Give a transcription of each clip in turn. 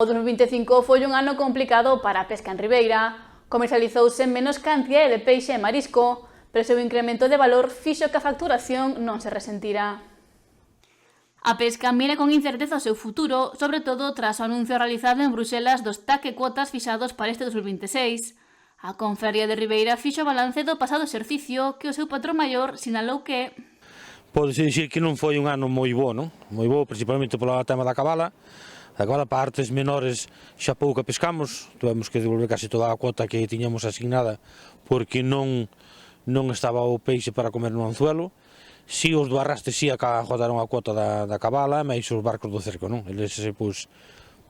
O 2025 foi un ano complicado para a pesca en Ribeira. Comercializouse menos cantidade de peixe e marisco, pero o seu incremento de valor fixo que a facturación non se resentira. A pesca mira con incerteza o seu futuro, sobre todo tras o anuncio realizado en Bruxelas dos taque cuotas fixados para este 2026. A Confraría de Ribeira fixo balance do pasado exercicio que o seu patrón maior sinalou que Pódese dicir que non foi un ano moi bo, non? Moi bo, principalmente polo tema da cabala. A cabala para artes menores xa pouco pescamos, tivemos que devolver case toda a cuota que tiñamos asignada porque non estaba o peixe para comer no anzuelo. Si os do arraste si ajotaron a cuota da cabala, mais os barcos do cerco, non? Eles, pois,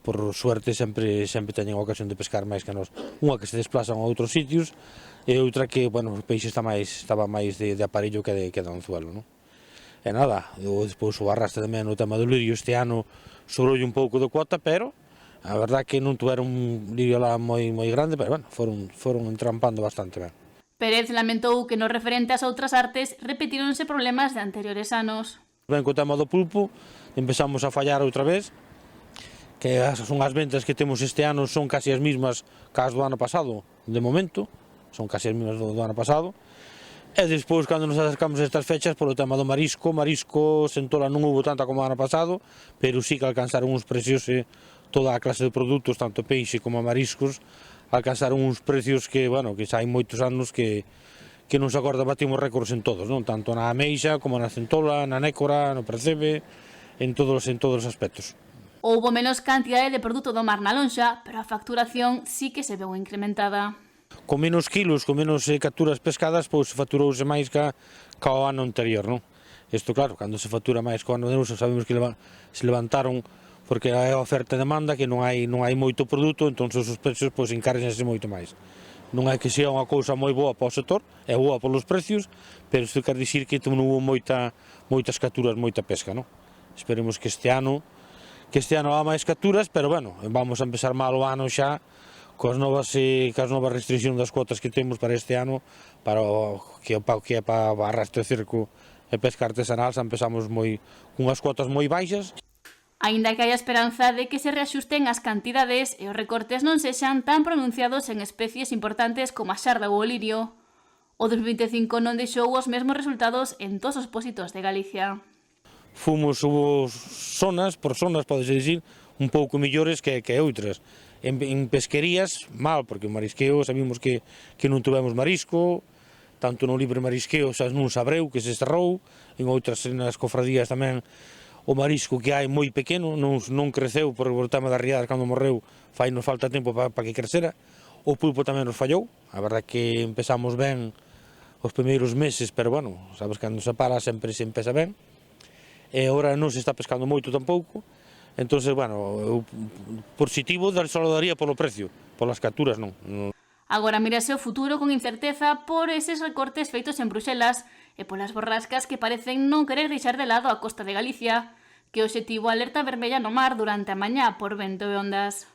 por suerte, sempre teñen a ocasión de pescar máis que nós. Unha que se desplazan a outros sitios e outra que, bueno, o peixe estaba máis de aparello que de anzuelo, non? E nada, despois o arraste tamén no tema do lirio este ano sobroulle un pouco de cuota, pero a verdad que non tuveron un lirio lá moi grande, pero bueno, foron entrampando bastante ben. Pérez lamentou que no referente ás outras artes repetíronse problemas de anteriores anos. Ben, co tema do pulpo empezamos a fallar outra vez, que son as ventas que temos este ano son casi as mismas que as do ano pasado, de momento, son casi as mismas do ano pasado. E despois, cando nos acercamos a estas fechas, polo tema do marisco, sentola non houve tanta como o ano pasado, pero sí que alcanzaron uns precios, toda a clase de produtos, tanto peixe como mariscos, alcanzaron uns precios que, bueno, que xa hai moitos anos que non se acorda, batimos récords en todos, non? Tanto na ameixa, como na centola, na nécora, no percebe, en todos os aspectos. Houbo menos cantidade de produto do mar na lonxa, pero a facturación sí que se veu incrementada. Con menos kilos, con menos capturas pescadas, pois facturouse máis que o ano anterior, non? Isto, claro, cando se factura máis que o ano anterior, sabemos que se levantaron porque é a oferta e demanda, que non hai moito produto, entón os precios pois encárguense moito máis. Non é que sea unha cousa moi boa para o sector, é boa polos precios, pero isto quer dicir que non houve moitas capturas, moita pesca, non? Esperemos que este ano haga máis capturas, pero bueno, vamos a empezar mal o ano xa, coas novas restriccións das cuotas que temos para este ano, para o que é para arrastre cerco e pesca artesanal, xa empezamos cunhas cuotas moi baixas. Aínda que hai a esperanza de que se reaxusten as cantidades e os recortes non sexan tan pronunciados en especies importantes como a xarda ou o lirio, o 2025 non deixou os mesmos resultados en todos os pósitos de Galicia. Hubo zonas, por zonas, podese dicir, un pouco millores que outras. En pesquerías, mal, porque o marisqueo, sabimos que non tuvemos marisco, tanto no libre marisqueo xa non se abreu, que se cerrou, en outras nas cofradías tamén o marisco que hai moi pequeno, non creceu por o tema das riadas cando morreu, nos falta tempo para que crecera. O pulpo tamén nos fallou, a verdad que empezamos ben os primeiros meses, pero bueno, sabes, cando se para sempre se empeza ben, e agora non se está pescando moito tampouco. Entón, bueno, positivo só daría polo precio, polas capturas non. Agora mírase o futuro con incerteza por eses recortes feitos en Bruxelas e polas borrascas que parecen non querer deixar de lado a costa de Galicia, que hoxe tivo alerta vermella no mar durante a mañá por vento e ondas.